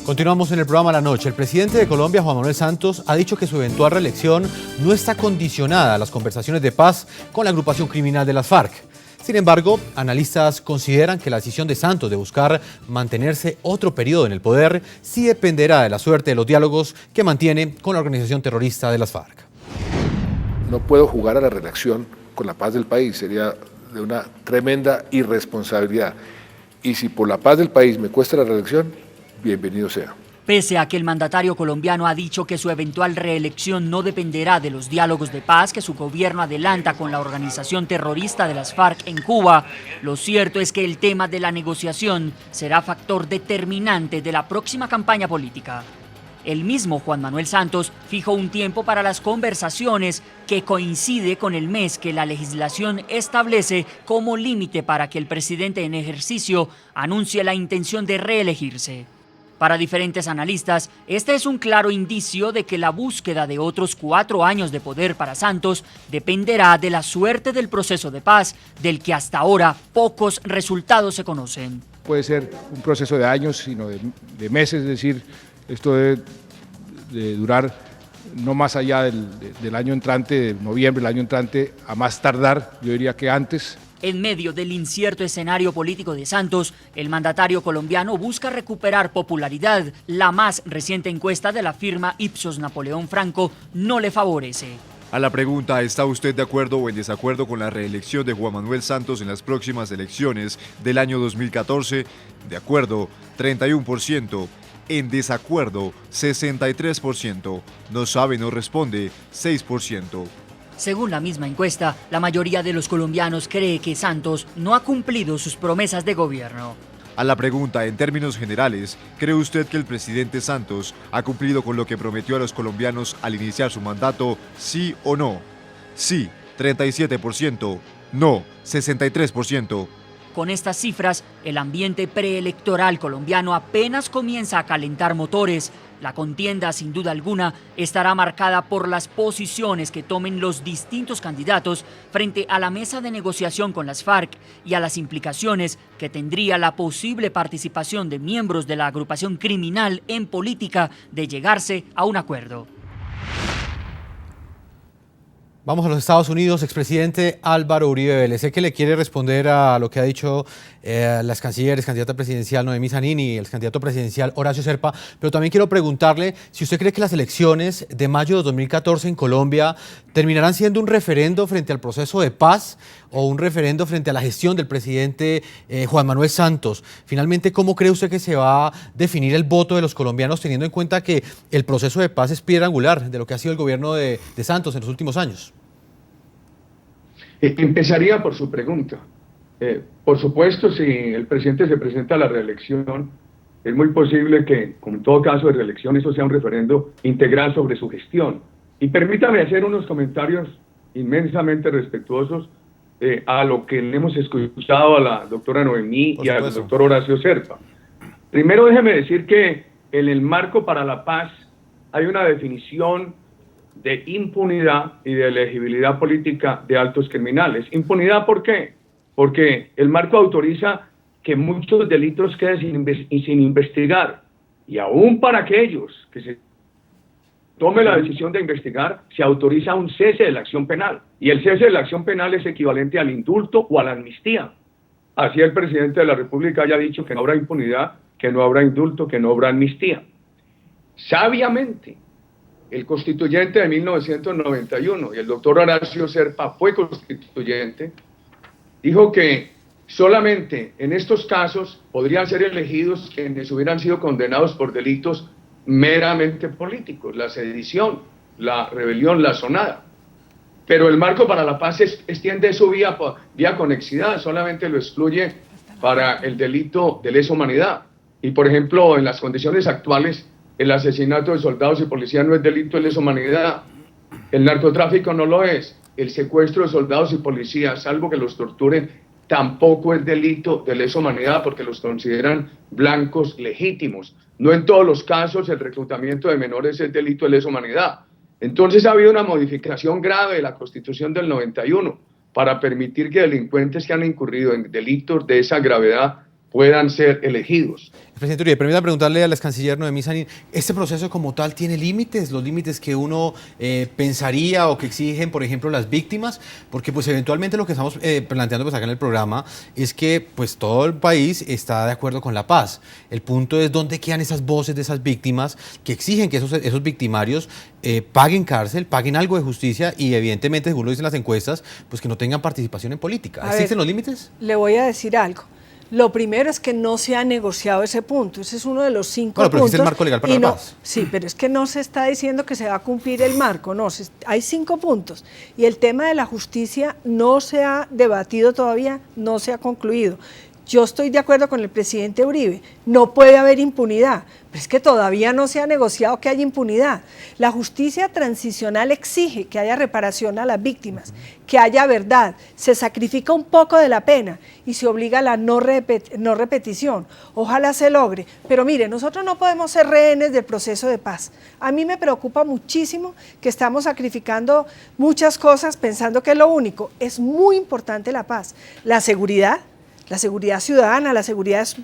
Continuamos en el programa La Noche. El presidente de Colombia, Juan Manuel Santos, ha dicho que su eventual reelección no está condicionada a las conversaciones de paz con la agrupación criminal de las FARC. Sin embargo, analistas consideran que la decisión de Santos de buscar mantenerse otro periodo en el poder sí dependerá de la suerte de los diálogos que mantiene con la organización terrorista de las FARC. No puedo jugar a la reelección con la paz del país, sería de una tremenda irresponsabilidad. Y si por la paz del país me cuesta la reelección, bienvenido sea. Pese a que el mandatario colombiano ha dicho que su eventual reelección no dependerá de los diálogos de paz que su gobierno adelanta con la organización terrorista de las FARC en Cuba, lo cierto es que el tema de la negociación será factor determinante de la próxima campaña política. El mismo Juan Manuel Santos fijó un tiempo para las conversaciones que coincide con el mes que la legislación establece como límite para que el presidente en ejercicio anuncie la intención de reelegirse. Para diferentes analistas, este es un claro indicio de que la búsqueda de otros 4 años de poder para Santos dependerá de la suerte del proceso de paz, del que hasta ahora pocos resultados se conocen. Puede ser un proceso de años, sino de meses, es decir, esto debe de durar no más allá del año entrante, de noviembre del año entrante, a más tardar, yo diría que antes. En medio del incierto escenario político de Santos, el mandatario colombiano busca recuperar popularidad. La más reciente encuesta de la firma Ipsos Napoleón Franco no le favorece. A la pregunta, ¿está usted de acuerdo o en desacuerdo con la reelección de Juan Manuel Santos en las próximas elecciones del año 2014? De acuerdo, 31%. En desacuerdo, 63%. No sabe, no responde, 6%. Según la misma encuesta, la mayoría de los colombianos cree que Santos no ha cumplido sus promesas de gobierno. A la pregunta, en términos generales, ¿cree usted que el presidente Santos ha cumplido con lo que prometió a los colombianos al iniciar su mandato, sí o no? Sí, 37%. No, 63%. Con estas cifras, el ambiente preelectoral colombiano apenas comienza a calentar motores. La contienda, sin duda alguna, estará marcada por las posiciones que tomen los distintos candidatos frente a la mesa de negociación con las FARC y a las implicaciones que tendría la posible participación de miembros de la agrupación criminal en política de llegarse a un acuerdo. Vamos a los Estados Unidos. Expresidente Álvaro Uribe Vélez. Sé que le quiere responder a lo que ha dicho las cancilleres, candidata presidencial Noemí Zanini y el candidato presidencial Horacio Serpa, pero también quiero preguntarle si usted cree que las elecciones de mayo de 2014 en Colombia terminarán siendo un referendo frente al proceso de paz o un referendo frente a la gestión del presidente Juan Manuel Santos. Finalmente, ¿cómo cree usted que se va a definir el voto de los colombianos teniendo en cuenta que el proceso de paz es piedra angular de lo que ha sido el gobierno de Santos en los últimos años? Empezaría por su pregunta. Por supuesto, si el presidente se presenta a la reelección, es muy posible que, como en todo caso de reelección, eso sea un referendo integral sobre su gestión. Y permítame hacer unos comentarios inmensamente respetuosos a lo que le hemos escuchado a la doctora Noemí y al doctor Horacio Serpa. Primero, déjeme decir que en el marco para la paz hay una definición de impunidad y de elegibilidad política de altos criminales. ¿Impunidad por qué? Porque el marco autoriza que muchos delitos queden sin investigar, y aún para aquellos que se tome la decisión de investigar, se autoriza un cese de la acción penal, y el cese de la acción penal es equivalente al indulto o a la amnistía. Así el presidente de la República haya dicho que no habrá impunidad, que no habrá indulto, que no habrá amnistía. Sabiamente, el constituyente de 1991, y el doctor Horacio Serpa fue constituyente, dijo que solamente en estos casos podrían ser elegidos quienes hubieran sido condenados por delitos meramente políticos, la sedición, la rebelión, la sonada. Pero el marco para la paz extiende su vía conexidad, solamente lo excluye para el delito de lesa humanidad. Y por ejemplo, en las condiciones actuales, el asesinato de soldados y policías no es delito de lesa humanidad. El narcotráfico no lo es. El secuestro de soldados y policías, salvo que los torturen, tampoco es delito de lesa humanidad porque los consideran blancos legítimos. No en todos los casos el reclutamiento de menores es delito de lesa humanidad. Entonces ha habido una modificación grave de la Constitución del 91 para permitir que delincuentes que han incurrido en delitos de esa gravedad puedan ser elegidos. Presidente Uribe, permítame preguntarle a la canciller Noemí Sanín, ¿este proceso como tal tiene límites? ¿Los límites que uno pensaría o que exigen, por ejemplo, las víctimas? Porque pues eventualmente lo que estamos planteando pues, acá en el programa es que pues todo el país está de acuerdo con la paz. El punto es dónde quedan esas voces de esas víctimas que exigen que esos victimarios paguen cárcel, paguen algo de justicia y evidentemente, según lo dicen las encuestas, pues que no tengan participación en política. ¿Existen los límites? Le voy a decir algo. Lo primero es que no se ha negociado ese punto. Ese es uno de los 5 puntos. Pero existe el marco legal para la paz. Sí, pero es que no se está diciendo que se va a cumplir el marco. No, hay 5 puntos. Y el tema de la justicia no se ha debatido todavía, no se ha concluido. Yo estoy de acuerdo con el presidente Uribe, no puede haber impunidad, pero es que todavía no se ha negociado que haya impunidad. La justicia transicional exige que haya reparación a las víctimas, que haya verdad, se sacrifica un poco de la pena y se obliga a la no repetición. Ojalá se logre, pero mire, nosotros no podemos ser rehenes del proceso de paz. A mí me preocupa muchísimo que estamos sacrificando muchas cosas pensando que es lo único. Es muy importante la paz, la seguridad ciudadana, la seguridad es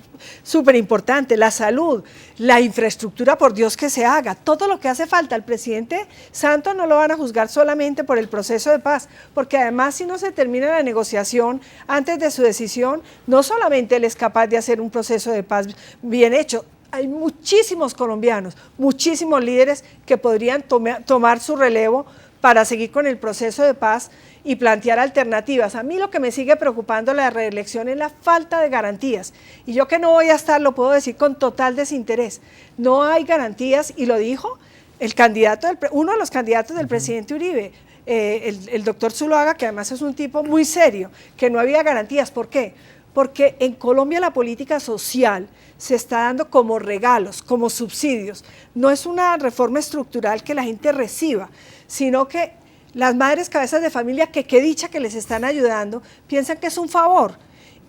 súper importante, la salud, la infraestructura, por Dios que se haga, todo lo que hace falta. Al presidente Santos no lo van a juzgar solamente por el proceso de paz, porque además si no se termina la negociación antes de su decisión, no solamente él es capaz de hacer un proceso de paz bien hecho, hay muchísimos colombianos, muchísimos líderes que podrían tomar su relevo para seguir con el proceso de paz y plantear alternativas. A mí lo que me sigue preocupando la reelección es la falta de garantías. Y yo que no voy a estar, lo puedo decir con total desinterés. No hay garantías, y lo dijo uno de los candidatos del presidente Uribe, el doctor Zuluaga, que además es un tipo muy serio, que no había garantías. ¿Por qué? Porque en Colombia la política social se está dando como regalos, como subsidios. No es una reforma estructural que la gente reciba, sino que las madres cabezas de familia, que qué dicha que les están ayudando, piensan que es un favor.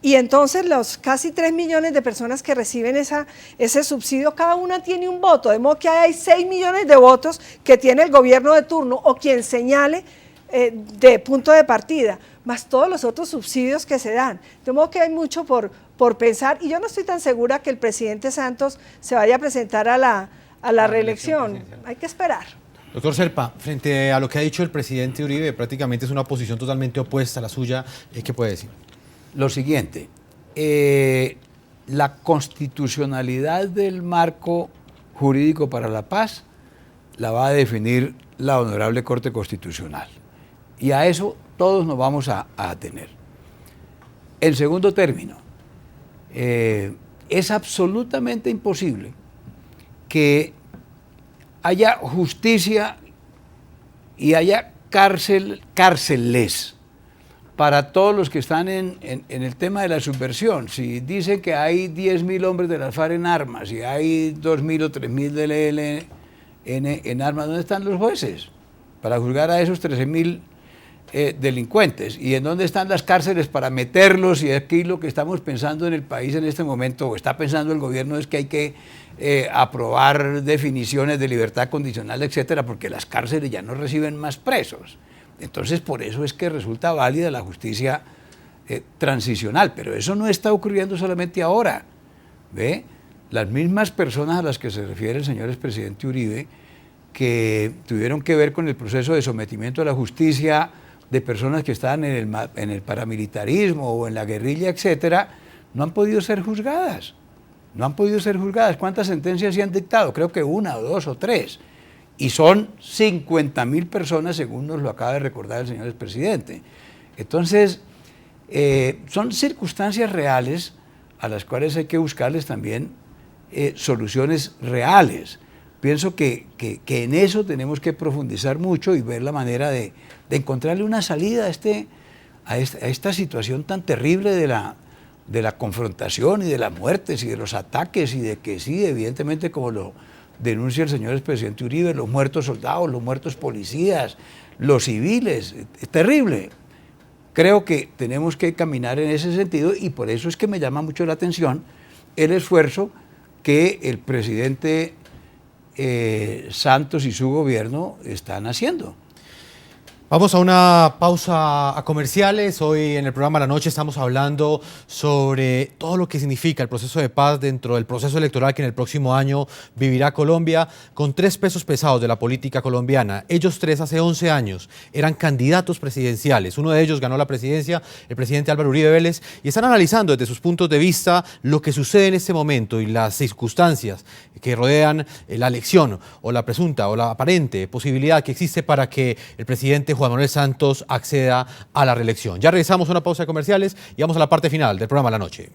Y entonces los casi 3 millones de personas que reciben ese subsidio, cada una tiene un voto, de modo que hay 6 millones de votos que tiene el gobierno de turno o quien señale de punto de partida, más todos los otros subsidios que se dan. De modo que hay mucho por pensar, y yo no estoy tan segura que el presidente Santos se vaya a presentar a la reelección. Hay que esperar. Doctor Serpa, frente a lo que ha dicho el presidente Uribe, prácticamente es una posición totalmente opuesta a la suya, ¿qué puede decir? Lo siguiente, la constitucionalidad del marco jurídico para la paz la va a definir la Honorable Corte Constitucional. Y a eso todos nos vamos a atener. En segundo término, es absolutamente imposible que haya justicia y haya cárceles para todos los que están en el tema de la subversión. Si dicen que hay 10.000 hombres de las FARC en armas y hay 2.000 o 3.000 del ELN en armas, ¿dónde están los jueces para juzgar a esos 13.000 delincuentes? ¿Y en dónde están las cárceles para meterlos? Y aquí lo que estamos pensando en el país en este momento, o está pensando el gobierno, es que hay que aprobar definiciones de libertad condicional, etcétera, porque las cárceles ya no reciben más presos. Entonces, por eso es que resulta válida la justicia transicional, pero eso no está ocurriendo solamente ahora. ¿Ve? Las mismas personas a las que se refiere el señor expresidente Uribe, que tuvieron que ver con el proceso de sometimiento a la justicia de personas que estaban en el paramilitarismo o en la guerrilla, etcétera, no han podido ser juzgadas. No han podido ser juzgadas. ¿Cuántas sentencias se han dictado? Creo que 1 o 2 o 3. Y son 50.000 personas, según nos lo acaba de recordar el señor expresidente. Entonces, son circunstancias reales a las cuales hay que buscarles también soluciones reales. Pienso que en eso tenemos que profundizar mucho y ver la manera de encontrarle una salida a esta situación tan terrible de la confrontación y de las muertes y de los ataques, y de que sí, evidentemente, como lo denuncia el señor expresidente Uribe, los muertos soldados, los muertos policías, los civiles, es terrible. Creo que tenemos que caminar en ese sentido, y por eso es que me llama mucho la atención el esfuerzo que el presidente Santos y su gobierno están haciendo. Vamos a una pausa a comerciales. Hoy en el programa La Noche estamos hablando sobre todo lo que significa el proceso de paz dentro del proceso electoral que en el próximo año vivirá Colombia, con 3 pesos pesados de la política colombiana. Ellos 3 hace 11 años eran candidatos presidenciales. Uno de ellos ganó la presidencia, el presidente Álvaro Uribe Vélez, y están analizando desde sus puntos de vista lo que sucede en este momento y las circunstancias que rodean la elección o la presunta o la aparente posibilidad que existe para que el presidente Juan Manuel Santos acceda a la reelección. Ya regresamos a una pausa de comerciales y vamos a la parte final del programa La Noche.